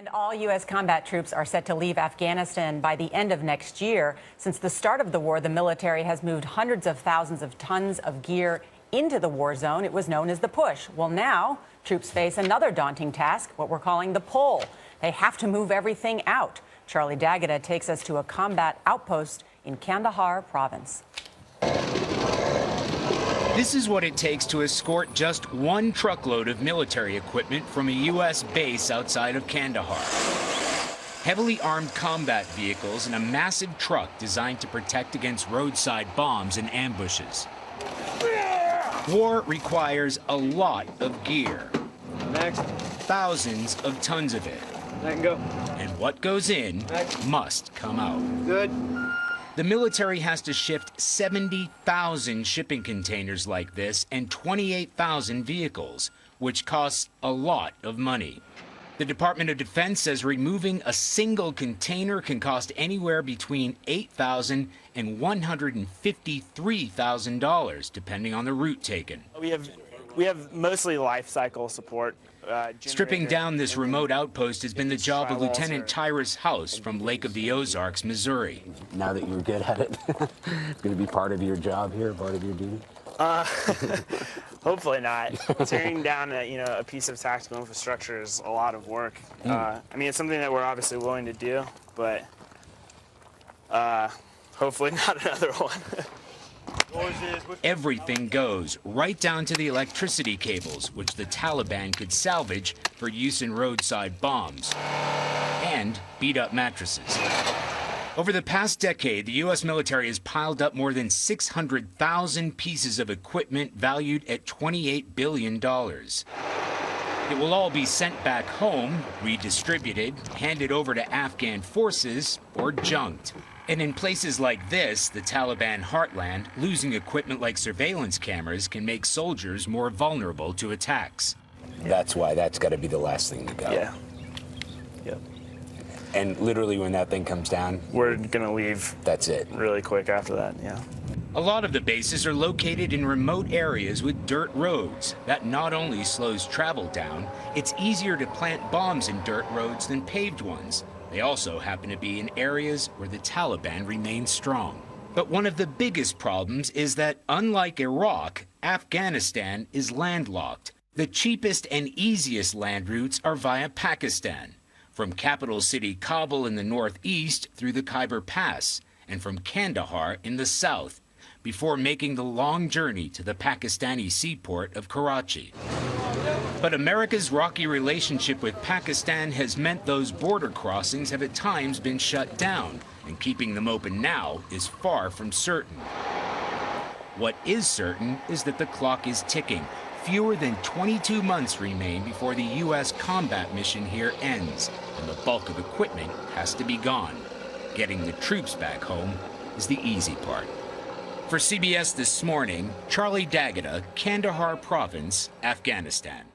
And all U.S. combat troops are set to leave Afghanistan by the end of next year. Since the start of the war, the military has moved hundreds of thousands of tons of gear into the war zone. It was known as the push. Well, now troops face another daunting task, what we're calling the pull. They have to move everything out. Charlie D'Agata takes us to a combat outpost in Kandahar province. This is what it takes to escort just one truckload of military equipment from a U.S. base outside of Kandahar. Heavily armed combat vehicles and a massive truck designed to protect against roadside bombs and ambushes. War requires a lot of gear. Next. Thousands of tons of it. That can go. And what goes in Next. must come out. Good. The military has to shift 70,000 shipping containers like this and 28,000 vehicles, which costs a lot of money. The Department of Defense says removing a single container can cost anywhere between $8,000 and $153,000, depending on the route taken. We have mostly life cycle support. Stripping down this remote outpost has been the job of Lieutenant Tyrus House from Lake of the Ozarks, Missouri. Now that you're good at it, it's going to be part of your job here, part of your duty? Hopefully not. Tearing down a piece of tactical infrastructure is a lot of work. I mean, it's something that we're obviously willing to do, but hopefully not another one. Everything goes, right down to the electricity cables, which the Taliban could salvage for use in roadside bombs, and beat-up mattresses. Over the past decade, the U.S. military has piled up more than 600,000 pieces of equipment valued at $28 billion. It will all be sent back home, redistributed, handed over to Afghan forces, or junked. And in places like this, the Taliban heartland, losing equipment like surveillance cameras can make soldiers more vulnerable to attacks. That's why that's got to be the last thing to go. Yeah. Yep. And literally when that thing comes down, We're going to leave that's it. really quick after that, yeah. A lot of the bases are located in remote areas with dirt roads. That not only slows travel down, it's easier to plant bombs in dirt roads than paved ones. They also happen to be in areas where the Taliban remains strong. But one of the biggest problems is that, unlike Iraq, Afghanistan is landlocked. The cheapest and easiest land routes are via Pakistan, from capital city Kabul in the northeast through the Khyber Pass, and from Kandahar in the south, before making the long journey to the Pakistani seaport of Karachi. But America's rocky relationship with Pakistan has meant those border crossings have at times been shut down, and keeping them open now is far from certain. What is certain is that the clock is ticking. Fewer than 22 months remain before the U.S. combat mission here ends, and the bulk of equipment has to be gone. Getting the troops back home is the easy part. For CBS This Morning, Charlie D'Agata, Kandahar Province, Afghanistan.